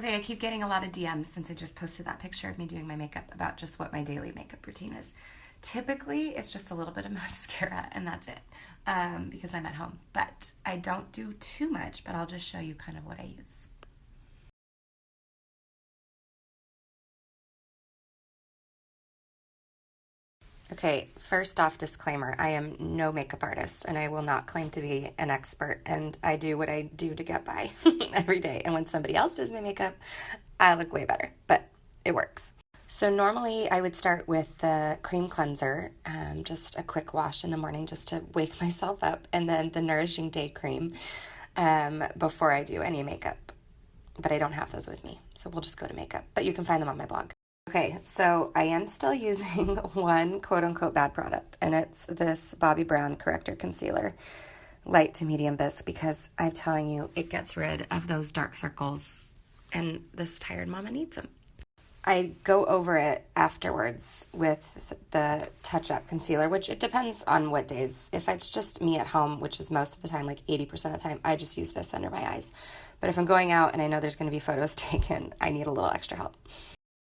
Okay, I keep getting a lot of DMs since I just posted that picture of me doing my makeup about just what my daily makeup routine is. Typically, it's just a little bit of mascara and that's it, because I'm at home. But I don't do too much, but I'll just show you kind of what I use. Okay, first off, disclaimer, I am no makeup artist and I will not claim to be an expert, and I do what I do to get by every day. And when somebody else does my makeup, I look way better, but it works. So normally I would start with the cream cleanser, just a quick wash in the morning just to wake myself up, and then the Nourishing Day cream before I do any makeup. But I don't have those with me, so we'll just go to makeup. But you can find them on my blog. Okay, so I am still using one quote-unquote bad product, and it's this Bobbi Brown Corrector Concealer, light to medium bisque, because I'm telling you, it gets rid of those dark circles, and this tired mama needs them. I go over it afterwards with the touch-up concealer, which it depends on what days. If it's just me at home, which is most of the time, like 80% of the time, I just use this under my eyes. But if I'm going out and I know there's going to be photos taken, I need a little extra help.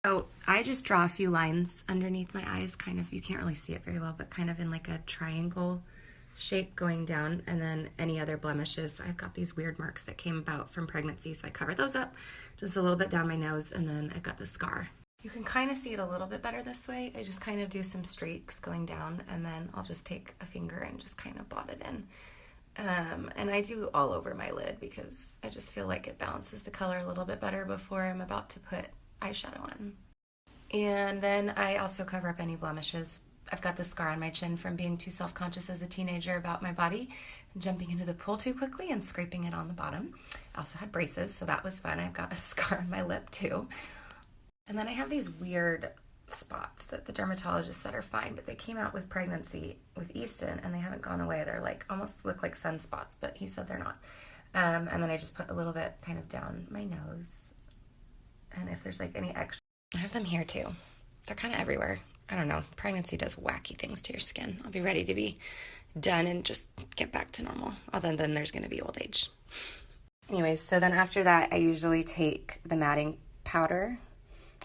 So I just draw a few lines underneath my eyes, kind of, you can't really see it very well, but kind of in like a triangle shape going down, and then any other blemishes. I've got these weird marks that came about from pregnancy, so I cover those up just a little bit down my nose, and then I've got the scar. You can kind of see it a little bit better this way. I just kind of do some streaks going down, and then I'll just take a finger and just kind of blot it in. And I do all over my lid because I just feel like it balances the color a little bit better before I'm about to put eyeshadow on. And then I also cover up any blemishes. I've got the scar on my chin from being too self-conscious as a teenager about my body and jumping into the pool too quickly and scraping it on the bottom. I also had braces, so that was fun. I've got a scar on my lip too. And then I have these weird spots that the dermatologist said are fine, but they came out with pregnancy with Easton and they haven't gone away. They're like, almost look like sunspots, but he said they're not. And then I just put a little bit kind of down my nose. And if there's like any extra, I have them here too. They're kind of everywhere. I don't know. Pregnancy does wacky things to your skin. I'll be ready to be done and just get back to normal. Other than there's going to be old age. Anyways, so then after that, I usually take the matting powder.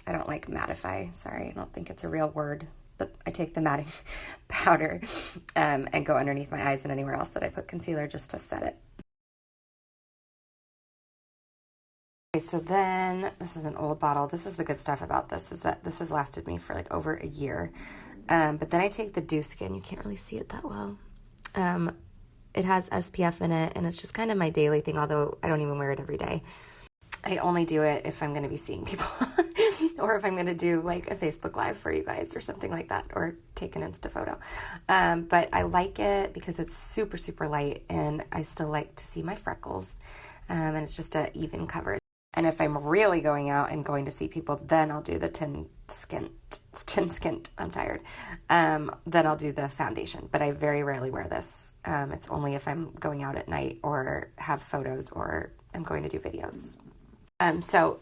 I don't like mattify. Sorry, I don't think it's a real word. But I take the matting powder and go underneath my eyes and anywhere else that I put concealer just to set it. So then, this is an old bottle. This is the good stuff about this, is that this has lasted me for like over a year. But then I take the Dew Skin. You can't really see it that well. It has SPF in it, and it's just kind of my daily thing, although I don't even wear it every day. I only do it if I'm going to be seeing people or if I'm going to do like a Facebook Live for you guys or something like that, or take an Insta photo. But I like it because it's super, super light, and I still like to see my freckles, and it's just an even coverage. And if I'm really going out and going to see people, then I'll do the tin skint, I'm tired. Then I'll do the foundation, but I very rarely wear this. It's only if I'm going out at night or have photos or I'm going to do videos. So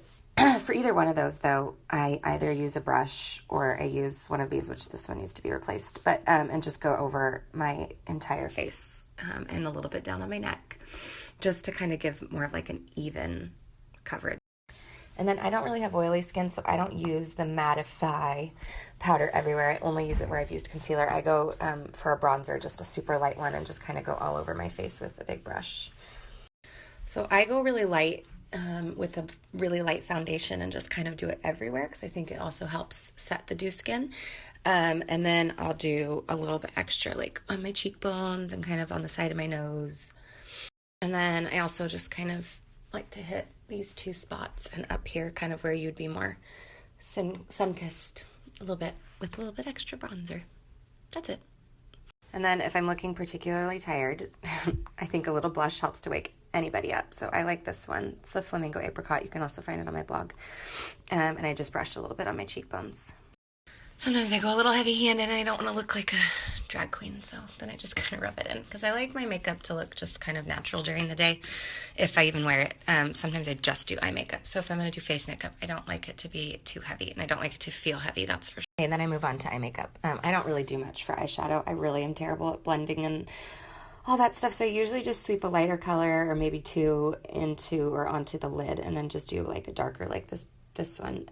for either one of those though, I either use a brush or I use one of these, which this one needs to be replaced, but, and just go over my entire face, and a little bit down on my neck, just to kind of give more of like an even coverage. And then I don't really have oily skin, so I don't use the mattify powder everywhere. I only use it where I've used concealer. I go for a bronzer, just a super light one, and just kind of go all over my face with a big brush. So I go really light with a really light foundation and just kind of do it everywhere because I think it also helps set the Dew Skin. And then I'll do a little bit extra like on my cheekbones and kind of on the side of my nose. And then I also just kind of like to hit these two spots and up here, kind of where you'd be more sun-kissed, a little bit with a little bit extra bronzer. That's it. And then if I'm looking particularly tired, I think a little blush helps to wake anybody up. So I like this one. It's the Flamingo Apricot. You can also find it on my blog. And I just brushed a little bit on my cheekbones. Sometimes I go a little heavy-handed and I don't want to look like a drag queen, so then I just kind of rub it in because I like my makeup to look just kind of natural during the day, if I even wear it. Sometimes I just do eye makeup, so if I'm going to do face makeup, I don't like it to be too heavy, and I don't like it to feel heavy, that's for sure. Okay, then I move on to eye makeup. I don't really do much for eyeshadow. I really am terrible at blending and all that stuff. So I usually just sweep a lighter color or maybe two into or onto the lid, and then just do like a darker like this one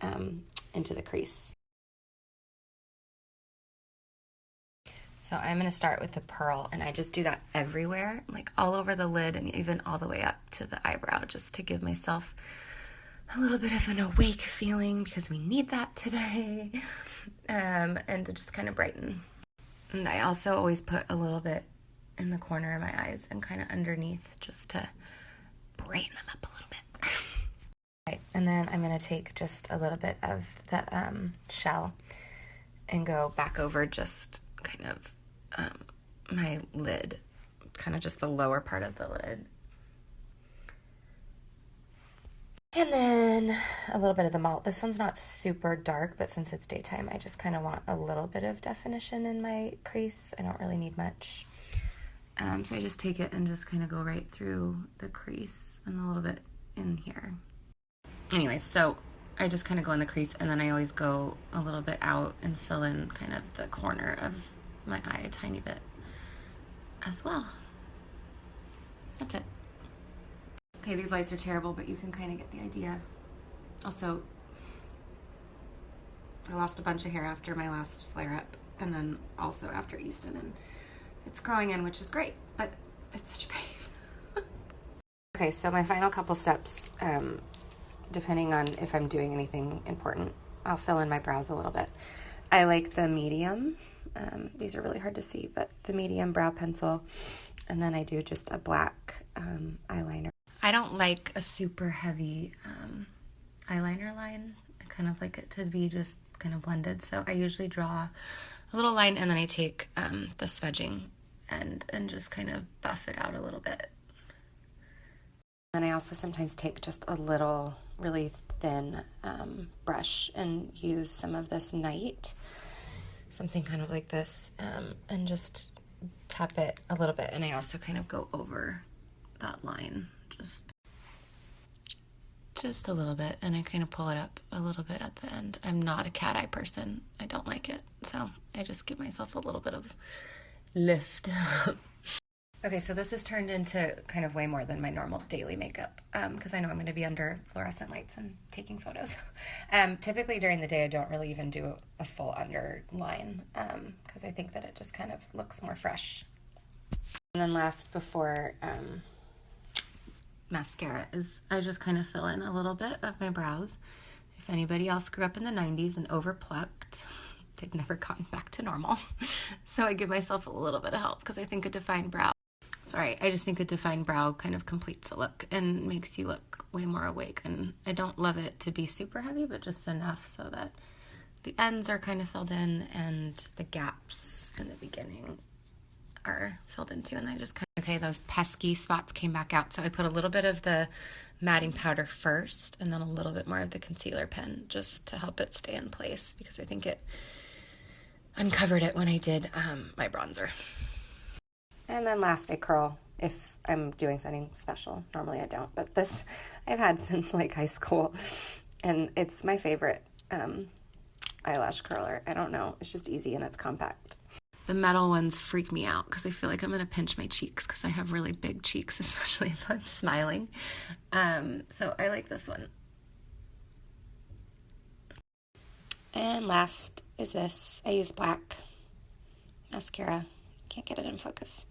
into the crease. So I'm going to start with the pearl, and I just do that everywhere, like all over the lid and even all the way up to the eyebrow, just to give myself a little bit of an awake feeling, because we need that today, and to just kind of brighten. And I also always put a little bit in the corner of my eyes and kind of underneath, just to brighten them up a little bit. Okay, and then I'm going to take just a little bit of the shell and go back over just kind of my lid, kind of just the lower part of the lid. And then a little bit of the malt. This one's not super dark, but since it's daytime, I just kind of want a little bit of definition in my crease. I don't really need much. So I just take it and just kind of go right through the crease and a little bit in here. Anyway, so I just kind of go in the crease, and then I always go a little bit out and fill in kind of the corner of my eye a tiny bit as well. That's it. Okay, these lights are terrible, but you can kind of get the idea. Also, I lost a bunch of hair after my last flare-up, and then also after Easton, and it's growing in, which is great, but it's such a pain. Okay, so my final couple steps, depending on if I'm doing anything important, I'll fill in my brows a little bit. I like the medium. These are really hard to see, but the medium brow pencil, and then I do just a black eyeliner. I don't like a super heavy eyeliner line. I kind of like it to be just kind of blended, so I usually draw a little line, and then I take the smudging and just kind of buff it out a little bit. And I also sometimes take just a little really thin brush and use some of this Night, something kind of like this, and just tap it a little bit. And I also kind of go over that line just a little bit, and I kind of pull it up a little bit at the end. I'm not a cat eye person. I don't like it, so I just give myself a little bit of lift. Okay, so this has turned into kind of way more than my normal daily makeup, because I know I'm going to be under fluorescent lights and taking photos. Typically during the day I don't really even do a full underline, because I think that it just kind of looks more fresh. And then last, before mascara, is I just kind of fill in a little bit of my brows. If anybody else grew up in the 90s and overplucked, they've never gotten back to normal. So I give myself a little bit of help, because I think a defined brow, I just think a defined brow kind of completes the look and makes you look way more awake. And I don't love it to be super heavy, but just enough so that the ends are kind of filled in and the gaps in the beginning are filled in too. And I just kind of, okay, those pesky spots came back out. So I put a little bit of the matting powder first, and then a little bit more of the concealer pen, just to help it stay in place, because I think it uncovered it when I did my bronzer. And then last, I curl if I'm doing something special. Normally I don't, but this I've had since like high school, and it's my favorite eyelash curler. I don't know, it's just easy and it's compact. The metal ones freak me out, because I feel like I'm going to pinch my cheeks, because I have really big cheeks, especially if I'm smiling. So I like this one. And last is this. I use black mascara. Can't get it in focus.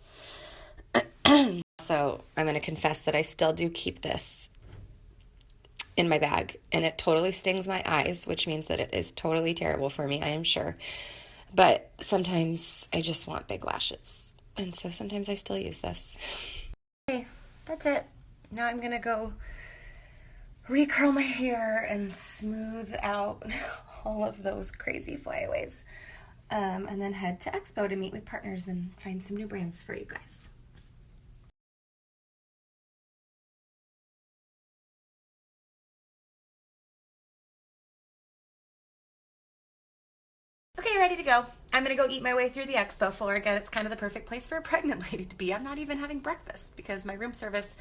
So I'm going to confess that I still do keep this in my bag, and it totally stings my eyes, which means that it is totally terrible for me, I am sure. But sometimes I just want big lashes, and so sometimes I still use this. Okay, that's it. Now I'm going to go recurl my hair and smooth out all of those crazy flyaways, and then head to Expo to meet with partners and find some new brands for you guys. Okay, ready to go. I'm gonna go eat my way through the expo floor. Again, it's kind of the perfect place for a pregnant lady to be. I'm not even having breakfast because my room service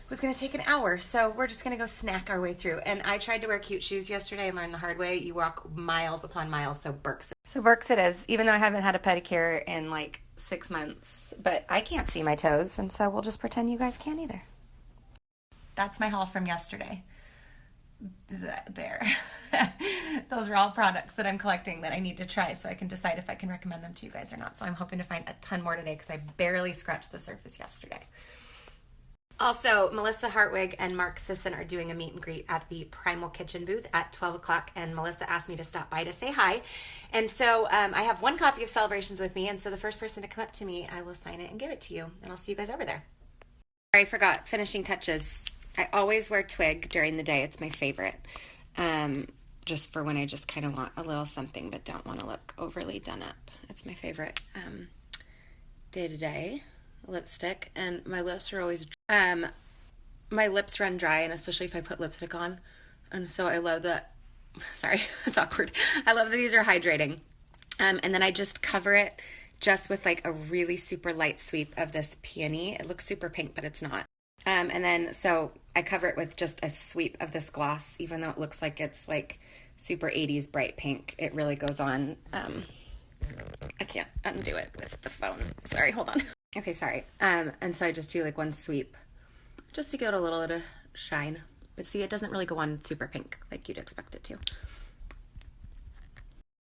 was gonna take an hour. So we're just gonna go snack our way through. And I tried to wear cute shoes yesterday and learned the hard way. You walk miles upon miles, so Birks. So Birks it is, even though I haven't had a pedicure in like 6 months, but I can't see my toes, and so we'll just pretend you guys can't either. That's my haul from yesterday. There. Those are all products that I'm collecting that I need to try so I can decide if I can recommend them to you guys or not. So I'm hoping to find a ton more today because I barely scratched the surface yesterday. Also, Melissa Hartwig and Mark Sisson are doing a meet and greet at the Primal Kitchen booth at 12 o'clock, and Melissa asked me to stop by to say hi. And so I have one copy of Celebrations with me, and so the first person to come up to me, I will sign it and give it to you, and I'll see you guys over there. I forgot, finishing touches. I always wear twig during the day. It's my favorite, just for when I just kind of want a little something but don't want to look overly done up. It's my favorite day-to-day lipstick, and my lips are always my lips run dry, and especially if I put lipstick on, and so I love that. Sorry, that's awkward. I love that these are hydrating, and then I just cover it just with like a really super light sweep of this peony. It looks super pink, but it's not. And then so I cover it with just a sweep of this gloss, even though it looks like it's like super 80s bright pink. It really goes on. I can't undo it with the phone. Sorry, hold on. Okay, sorry. And so I just do like one sweep just to get a little bit of shine. But see, it doesn't really go on super pink like you'd expect it to.